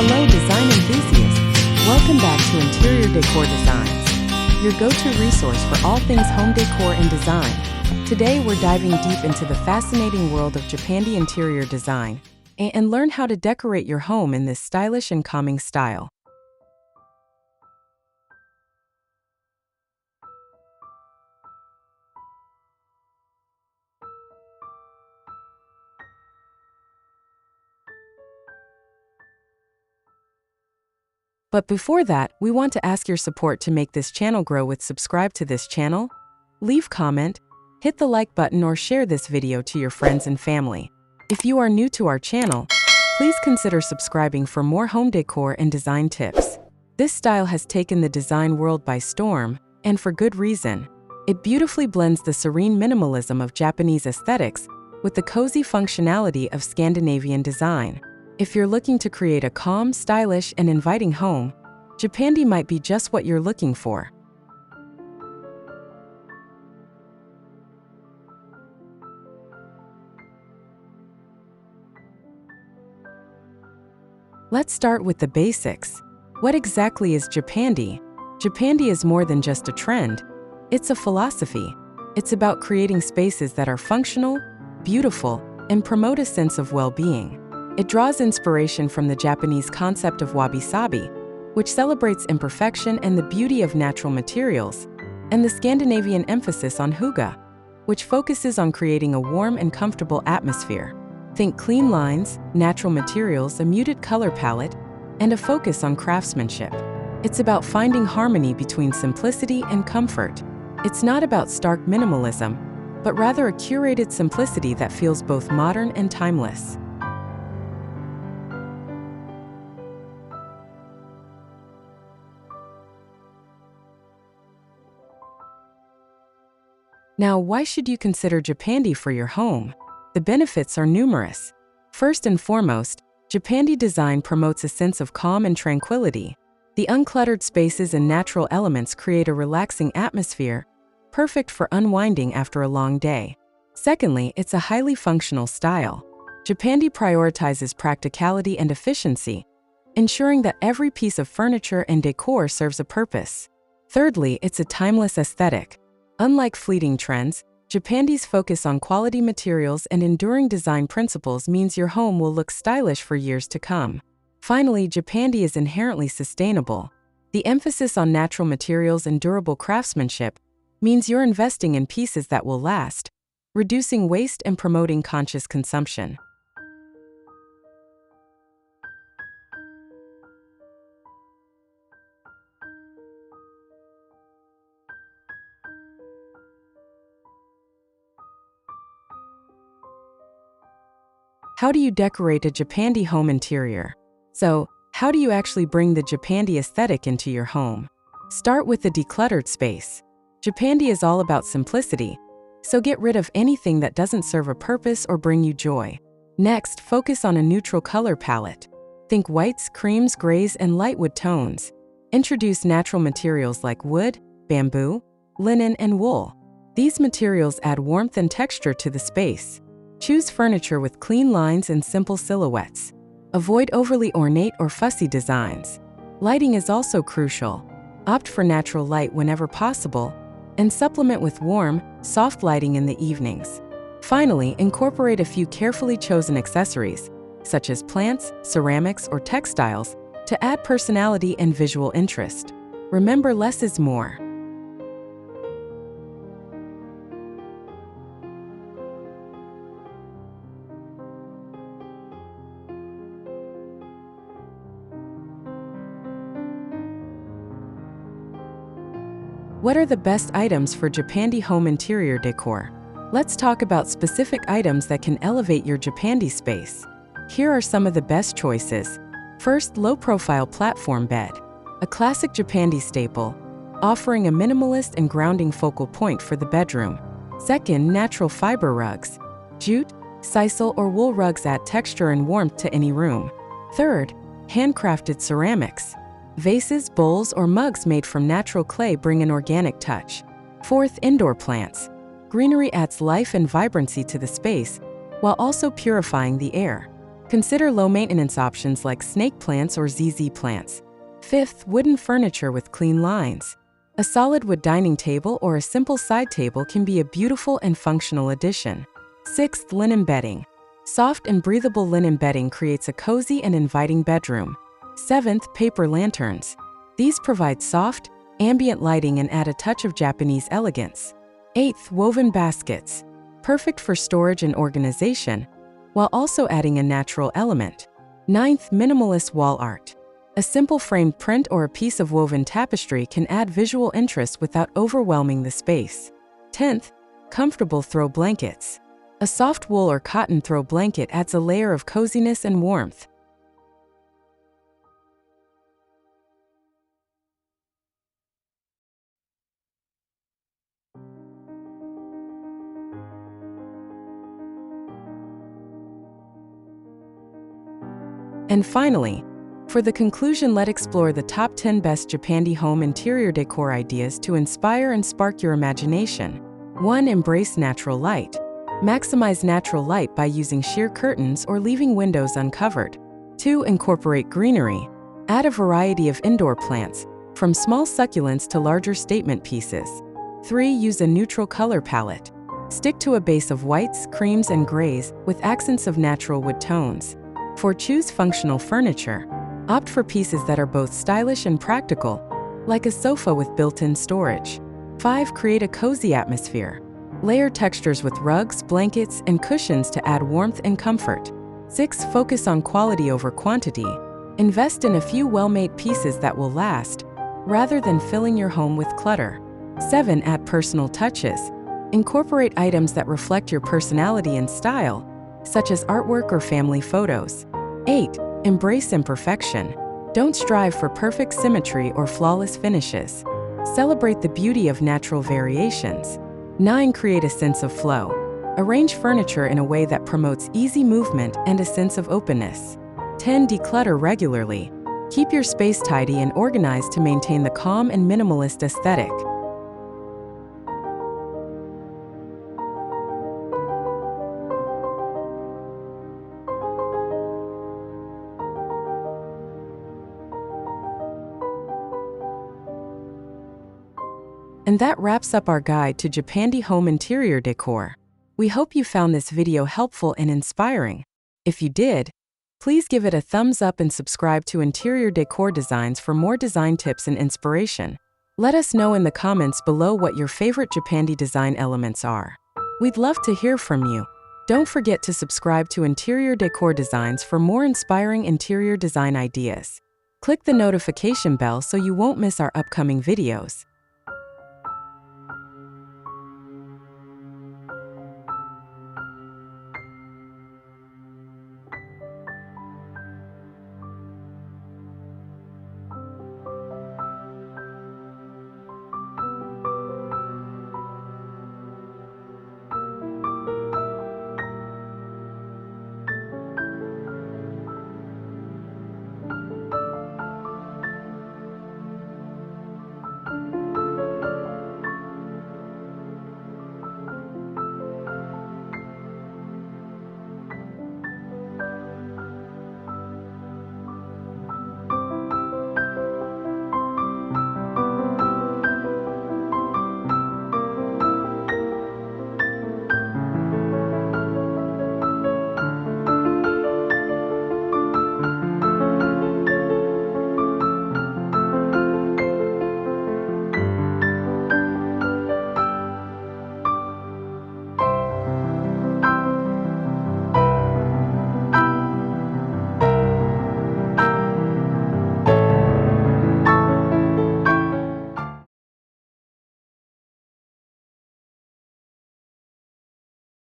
Hello design enthusiasts, welcome back to Interior Decor Designs, your go-to resource for all things home decor and design. Today we're diving deep into the fascinating world of Japandi interior design and learn how to decorate your home in this stylish and calming style. But before that, we want to ask your support to make this channel grow with subscribe to this channel, leave comment, hit the like button or share this video to your friends and family. If you are new to our channel, please consider subscribing for more home decor and design tips. This style has taken the design world by storm, and for good reason. It beautifully blends the serene minimalism of Japanese aesthetics with the cozy functionality of Scandinavian design. If you're looking to create a calm, stylish, and inviting home, Japandi might be just what you're looking for. Let's start with the basics. What exactly is Japandi? Japandi is more than just a trend. It's a philosophy. It's about creating spaces that are functional, beautiful, and promote a sense of well-being. It draws inspiration from the Japanese concept of wabi-sabi, which celebrates imperfection and the beauty of natural materials, and the Scandinavian emphasis on hygge, which focuses on creating a warm and comfortable atmosphere. Think clean lines, natural materials, a muted color palette, and a focus on craftsmanship. It's about finding harmony between simplicity and comfort. It's not about stark minimalism, but rather a curated simplicity that feels both modern and timeless. Now, why should you consider Japandi for your home? The benefits are numerous. First and foremost, Japandi design promotes a sense of calm and tranquility. The uncluttered spaces and natural elements create a relaxing atmosphere, perfect for unwinding after a long day. Secondly, it's a highly functional style. Japandi prioritizes practicality and efficiency, ensuring that every piece of furniture and decor serves a purpose. Thirdly, it's a timeless aesthetic. Unlike fleeting trends, Japandi's focus on quality materials and enduring design principles means your home will look stylish for years to come. Finally, Japandi is inherently sustainable. The emphasis on natural materials and durable craftsmanship means you're investing in pieces that will last, reducing waste and promoting conscious consumption. How do you decorate a Japandi home interior? So, how do you actually bring the Japandi aesthetic into your home? Start with the decluttered space. Japandi is all about simplicity, so get rid of anything that doesn't serve a purpose or bring you joy. Next, focus on a neutral color palette. Think whites, creams, grays, and light wood tones. Introduce natural materials like wood, bamboo, linen, and wool. These materials add warmth and texture to the space. Choose furniture with clean lines and simple silhouettes. Avoid overly ornate or fussy designs. Lighting is also crucial. Opt for natural light whenever possible, and supplement with warm, soft lighting in the evenings. Finally, incorporate a few carefully chosen accessories, such as plants, ceramics, or textiles, to add personality and visual interest. Remember, less is more. What are the best items for Japandi home interior decor? Let's talk about specific items that can elevate your Japandi space. Here are some of the best choices. First, low-profile platform bed. A classic Japandi staple, offering a minimalist and grounding focal point for the bedroom. Second, natural fiber rugs. Jute, sisal, or wool rugs add texture and warmth to any room. Third, handcrafted ceramics. Vases, bowls, or mugs made from natural clay bring an organic touch. Fourth, indoor plants. Greenery adds life and vibrancy to the space, while also purifying the air. Consider low-maintenance options like snake plants or ZZ plants. 5th, wooden furniture with clean lines. A solid wood dining table or a simple side table can be a beautiful and functional addition. 6th, linen bedding. Soft and breathable linen bedding creates a cozy and inviting bedroom. 7th, paper lanterns. These provide soft, ambient lighting and add a touch of Japanese elegance. 8th, woven baskets. Perfect for storage and organization, while also adding a natural element. 9th, minimalist wall art. A simple framed print or a piece of woven tapestry can add visual interest without overwhelming the space. 10th, comfortable throw blankets. A soft wool or cotton throw blanket adds a layer of coziness and warmth. And finally, for the conclusion, let's explore the top 10 best Japandi home interior decor ideas to inspire and spark your imagination. 1. Embrace natural light. Maximize natural light by using sheer curtains or leaving windows uncovered. 2. Incorporate greenery. Add a variety of indoor plants, from small succulents to larger statement pieces. 3. Use a neutral color palette. Stick to a base of whites, creams, and grays with accents of natural wood tones. 4. Choose functional furniture. Opt for pieces that are both stylish and practical, like a sofa with built-in storage. 5. Create a cozy atmosphere. Layer textures with rugs, blankets, and cushions to add warmth and comfort. 6. Focus on quality over quantity. Invest in a few well-made pieces that will last, rather than filling your home with clutter. 7. Add personal touches. Incorporate items that reflect your personality and style, such as artwork or family photos. 8. Embrace imperfection. Don't strive for perfect symmetry or flawless finishes. Celebrate the beauty of natural variations. 9. Create a sense of flow. Arrange furniture in a way that promotes easy movement and a sense of openness. 10. Declutter regularly. Keep your space tidy and organized to maintain the calm and minimalist aesthetic. And that wraps up our guide to Japandi home interior decor. We hope you found this video helpful and inspiring. If you did, please give it a thumbs up and subscribe to Interior Decor Designs for more design tips and inspiration. Let us know in the comments below what your favorite Japandi design elements are. We'd love to hear from you. Don't forget to subscribe to Interior Decor Designs for more inspiring interior design ideas. Click the notification bell so you won't miss our upcoming videos.